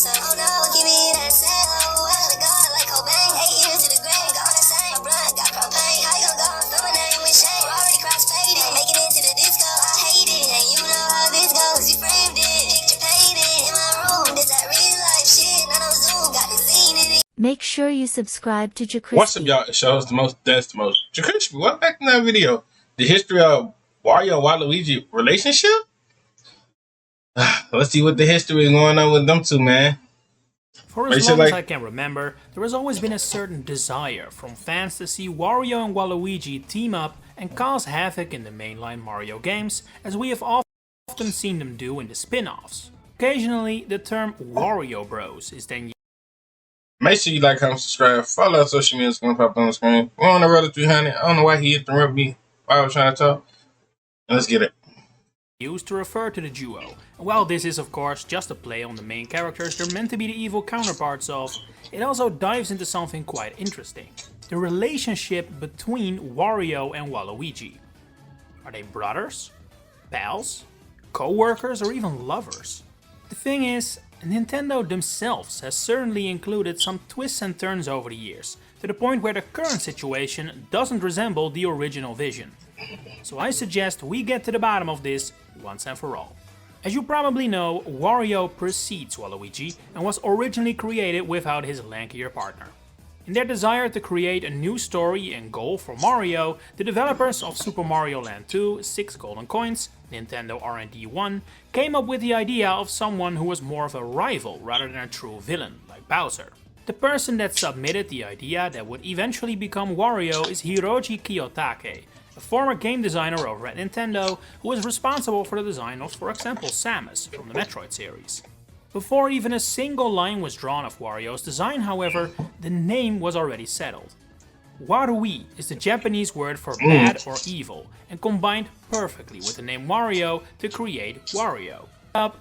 myself. Oh no, give me that cell. Oh, I gotta go like Cobain. 8 years to the grave, gone insane. My blood got propane. How you gon' go and throw my name with shame? Already cross-faded, making it to the disco. I hate it, and you know how this goes. You framed it, picture painted in my room. This that real life shit, none of Zoom, got the scene in it. Make sure you subscribe to JerCrispy. What's up, y'all? It shows the most, that's the most. JerCrispy, welcome back to that video. The history of Wario and Waluigi relationship? Let's see what the history is going on with them two, man. For as long as I can remember, there has always been a certain desire from fans to see Wario and Waluigi team up and cause havoc in the mainline Mario games, as we have often seen them do in the spin-offs. Occasionally, the term Wario Bros is then used. Make sure you like, comment, subscribe, follow our social media. It's going to pop on the screen. We're on the road to 300. I don't know why he interrupted me while I was trying to talk. Let's get it. Used to refer to the duo. And while this is of course just a play on the main characters they're meant to be the evil counterparts of, it also dives into something quite interesting. The relationship between Wario and Waluigi. Are they brothers? Pals? Co-workers? Or even lovers? The thing is, Nintendo themselves has certainly included some twists and turns over the years, to the point where the current situation doesn't resemble the original vision. So I suggest we get to the bottom of this once and for all. As you probably know, Wario precedes Waluigi and was originally created without his lankier partner. In their desire to create a new story and goal for Mario, the developers of Super Mario Land 2, 6 Golden Coins, Nintendo R&D 1, came up with the idea of someone who was more of a rival rather than a true villain, like Bowser. The person that submitted the idea that would eventually become Wario is Hiroji Kiyotake, a former game designer over at Nintendo who was responsible for the design of, for example, Samus from the Metroid series. Before even a single line was drawn of Wario's design, however, the name was already settled. Warui is the Japanese word for bad or evil, and combined perfectly with the name Wario to create Wario.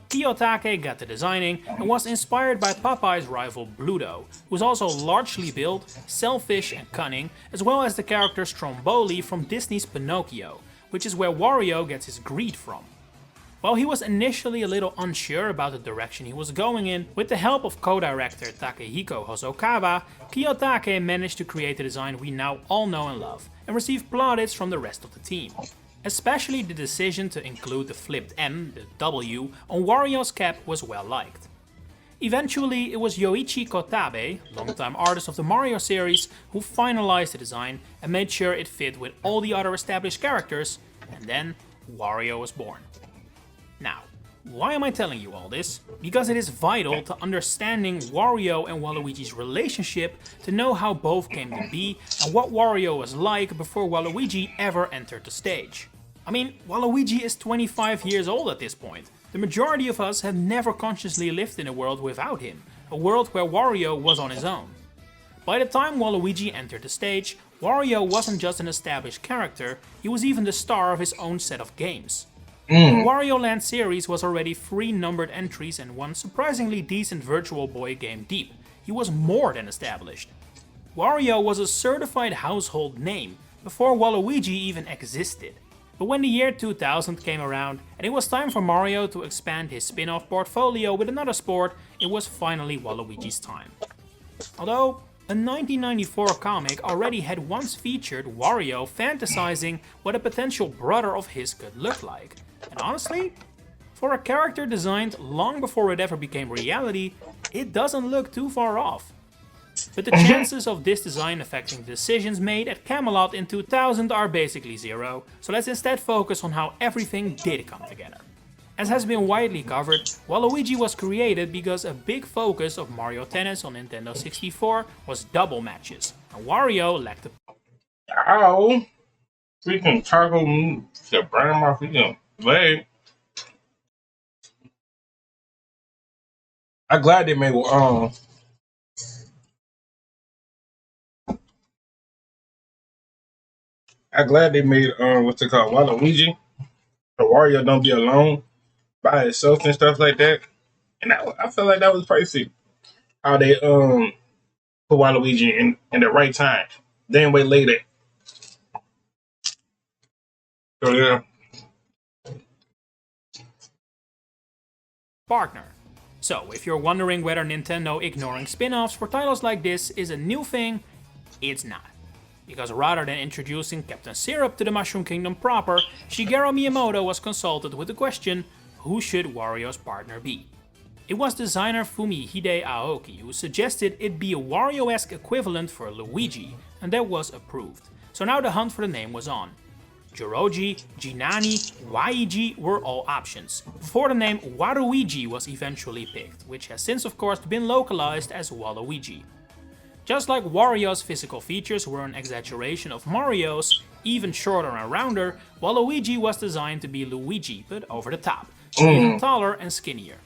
Kiyotake got to designing and was inspired by Popeye's rival Bluto, who is also largely built, selfish and cunning, as well as the character Stromboli from Disney's Pinocchio, which is where Wario gets his greed from. While he was initially a little unsure about the direction he was going in, with the help of co-director Takehiko Hosokawa, Kiyotake managed to create the design we now all know and love, and received plaudits from the rest of the team. Especially the decision to include the flipped M, the W, on Wario's cap was well liked. Eventually, it was Yoichi Kotabe, longtime artist of the Mario series, who finalized the design and made sure it fit with all the other established characters, and then Wario was born. Now, why am I telling you all this? Because it is vital to understanding Wario and Waluigi's relationship to know how both came to be and what Wario was like before Waluigi ever entered the stage. I mean, Waluigi is 25 years old at this point. The majority of us have never consciously lived in a world without him, a world where Wario was on his own. By the time Waluigi entered the stage, Wario wasn't just an established character, he was even the star of his own set of games. The Wario Land series was already 3 numbered entries and 1 surprisingly decent Virtual Boy game deep. He was more than established. Wario was a certified household name before Waluigi even existed. But when the year 2000 came around and it was time for Mario to expand his spin-off portfolio with another sport, it was finally Waluigi's time. Although a 1994 comic already had once featured Wario fantasizing what a potential brother of his could look like. And honestly, for a character designed long before it ever became reality, it doesn't look too far off. But the chances of this design affecting decisions made at Camelot in 2000 are basically zero, so let's instead focus on how everything did come together. As has been widely covered, Waluigi was created because a big focus of Mario Tennis on Nintendo 64 was double matches, and Wario lacked the... Ow! Freaking taco meat to burn my freaking leg. I'm glad they made what's it called, Waluigi. So Wario don't be alone by himself and stuff like that. And I feel like that was perfect. How they put Waluigi in the right time. Then wait later. So yeah. partner. So, if you're wondering whether Nintendo ignoring spin-offs for titles like this is a new thing, it's not. Because rather than introducing Captain Syrup to the Mushroom Kingdom proper, Shigeru Miyamoto was consulted with the question, who should Wario's partner be? It was designer Fumihide Aoki who suggested it be a Wario-esque equivalent for Luigi, and that was approved. So now the hunt for the name was on. Jiroji, Jinani, Waigi were all options, before the name Waluigi was eventually picked, which has since of course been localized as Waluigi. Just like Wario's physical features were an exaggeration of Mario's, even shorter and rounder, Waluigi was designed to be Luigi, but over the top, even taller and skinnier.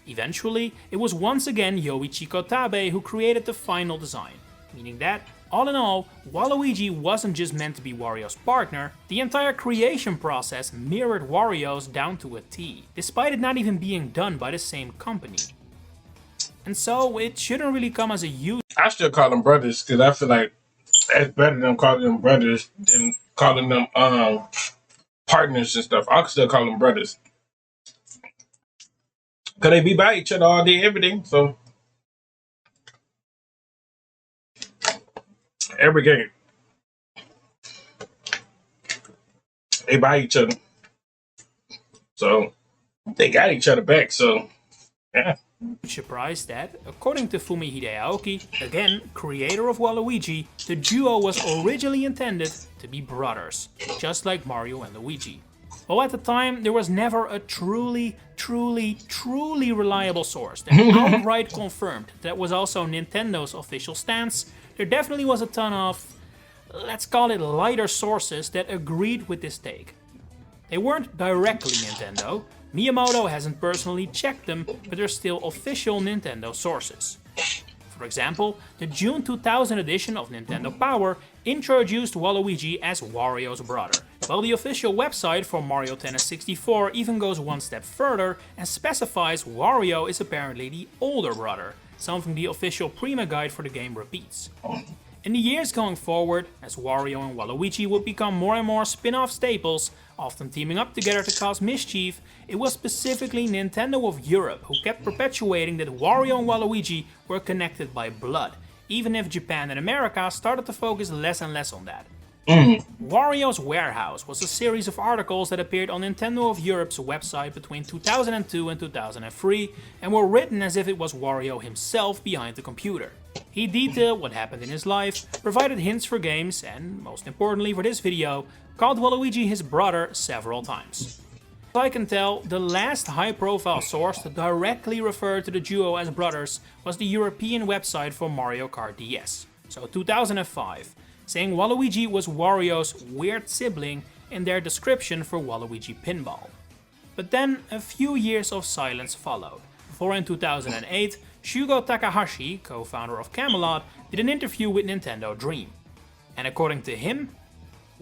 Eventually, it was once again Yoichi Kotabe who created the final design, meaning that, all in all, Waluigi wasn't just meant to be Wario's partner, the entire creation process mirrored Wario's down to a T, despite it not even being done by the same company. And so, it shouldn't really come as a huge... I still call them brothers because I feel like it's better than calling them brothers than calling them partners and stuff. I can still call them brothers. Because they be by each other all day, every day. So, every game, they by each other. So, they got each other back. So, yeah. Surprise that, according to Fumihide Aoki, again, creator of Waluigi, the duo was originally intended to be brothers, just like Mario and Luigi. While at the time, there was never a truly reliable source that outright confirmed that was also Nintendo's official stance, there definitely was a ton of, let's call it lighter sources that agreed with this take. They weren't directly Nintendo. Miyamoto hasn't personally checked them, but they're still official Nintendo sources. For example, the June 2000 edition of Nintendo Power introduced Waluigi as Wario's brother, while the official website for Mario Tennis 64 even goes one step further and specifies Wario is apparently the older brother, something the official Prima guide for the game repeats. In the years going forward, as Wario and Waluigi would become more and more spin-off staples, often teaming up together to cause mischief, it was specifically Nintendo of Europe who kept perpetuating that Wario and Waluigi were connected by blood, even if Japan and America started to focus less and less on that. Wario's Warehouse was a series of articles that appeared on Nintendo of Europe's website between 2002 and 2003 and were written as if it was Wario himself behind the computer. He detailed what happened in his life, provided hints for games, and, most importantly for this video, called Waluigi his brother several times. As I can tell, the last high-profile source that directly referred to the duo as brothers was the European website for Mario Kart DS, so 2005, saying Waluigi was Wario's weird sibling in their description for Waluigi Pinball. But then a few years of silence followed, before in 2008, Shugo Takahashi, co-founder of Camelot, did an interview with Nintendo Dream. And according to him,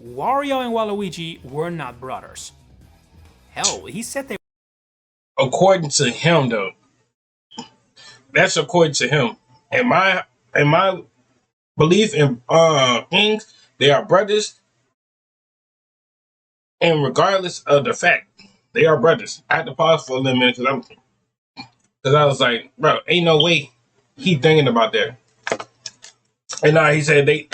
Wario and Waluigi were not brothers. Hell, he said they were. According to him, though, that's according to him. In my belief in things, they are brothers, and regardless of the fact, they are brothers. I had to pause for a little minute because I was like, bro, ain't no way he thinking about that. And now he said they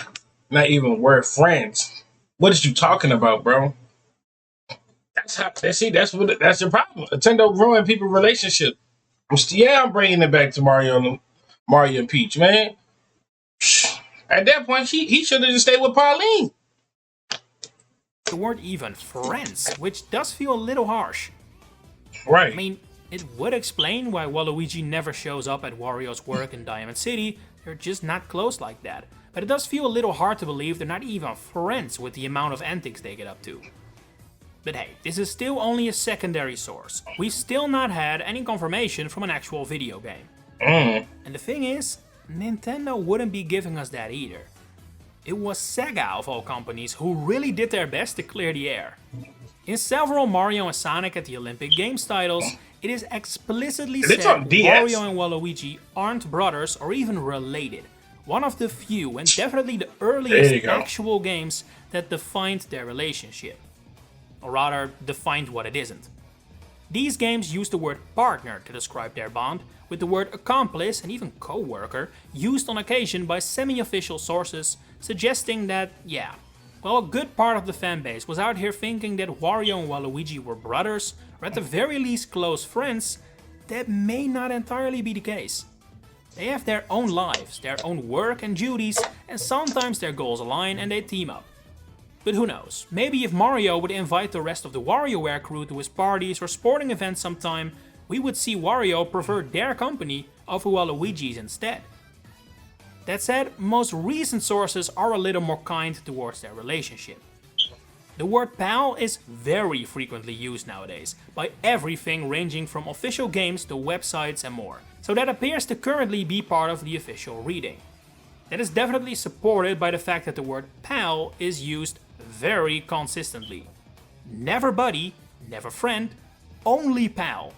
not even were friends. What is you talking about, bro? That's your problem. Nintendo ruined people's relationship. I'm bringing it back to Mario and Peach, man. At that point, he should have just stayed with Pauline. They weren't even friends, which does feel a little harsh. Right. I mean, it would explain why Waluigi never shows up at Wario's work in Diamond City. They're just not close like that. But it does feel a little hard to believe they're not even friends with the amount of antics they get up to. But hey, this is still only a secondary source. We've still not had any confirmation from an actual video game. And the thing is, Nintendo wouldn't be giving us that either. It was Sega of all companies who really did their best to clear the air. In several Mario and Sonic at the Olympic Games titles, it is explicitly said Wario and Waluigi aren't brothers or even related. One of the few and definitely the earliest actual games that defined their relationship. Or rather, defined what it isn't. These games use the word partner to describe their bond, with the word accomplice and even co-worker used on occasion by semi-official sources, suggesting that, yeah, well, a good part of the fanbase was out here thinking that Wario and Waluigi were brothers, or at the very least close friends. That may not entirely be the case. They have their own lives, their own work and duties, and sometimes their goals align and they team up. But who knows, maybe if Mario would invite the rest of the WarioWare crew to his parties or sporting events sometime, we would see Wario prefer their company over Waluigi's instead. That said, most recent sources are a little more kind towards their relationship. The word pal is very frequently used nowadays, by everything ranging from official games to websites and more, so that appears to currently be part of the official reading. That is definitely supported by the fact that the word pal is used very consistently. Never buddy, never friend, only pal.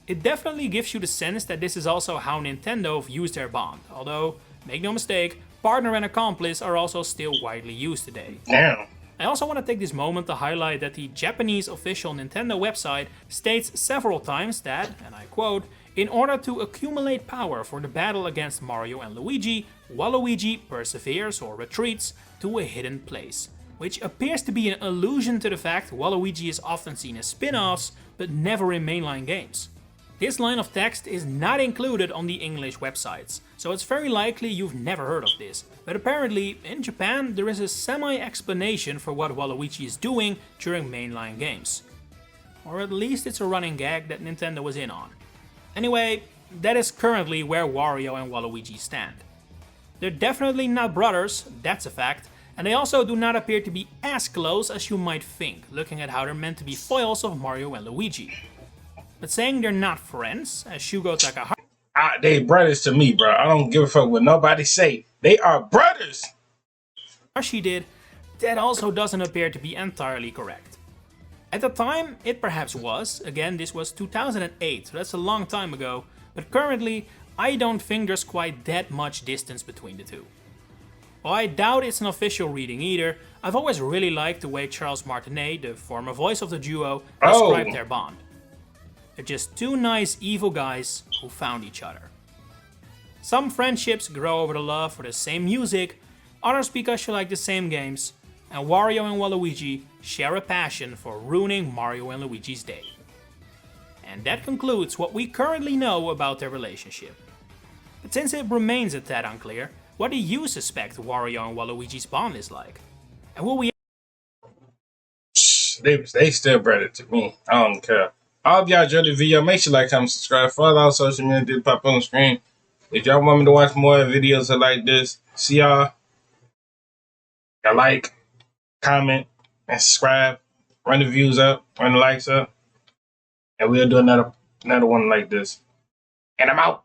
It definitely gives you the sense that this is also how Nintendo views their bond, although, make no mistake, partner and accomplice are also still widely used today. Damn. I also want to take this moment to highlight that the Japanese official Nintendo website states several times that, and I quote, in order to accumulate power for the battle against Mario and Luigi, Waluigi perseveres or retreats to a hidden place, which appears to be an allusion to the fact Waluigi is often seen as spin-offs, but never in mainline games. This line of text is not included on the English websites, so it's very likely you've never heard of this, but apparently in Japan there is a semi-explanation for what Waluigi is doing during mainline games. Or at least it's a running gag that Nintendo was in on. Anyway, that is currently where Wario and Waluigi stand. They're definitely not brothers, that's a fact, and they also do not appear to be as close as you might think, looking at how they're meant to be foils of Mario and Luigi. But saying they're not friends, as Shugo Takahashi They brothers to me, bro. I don't give a fuck what nobody say. They are brothers. did, that also doesn't appear to be entirely correct. At the time, it perhaps was. Again, this was 2008, so that's a long time ago. But currently, I don't think there's quite that much distance between the two. While I doubt it's an official reading either, I've always really liked the way Charles Martinet, the former voice of the duo, described their bond. They're just two nice evil guys who found each other. Some friendships grow over the love for the same music, others because you like the same games, and Wario and Waluigi share a passion for ruining Mario and Luigi's day. And that concludes what we currently know about their relationship. But since it remains a tad unclear, what do you suspect Wario and Waluigi's bond is like? And will we... They still brother to me. I don't care. I hope y'all enjoyed the video. Make sure you like, comment, subscribe. Follow our social media to pop on the screen. If y'all want me to watch more videos like this, see y'all. Y'all like, comment, and subscribe. Run the views up, run the likes up. And we'll do another one like this. And I'm out.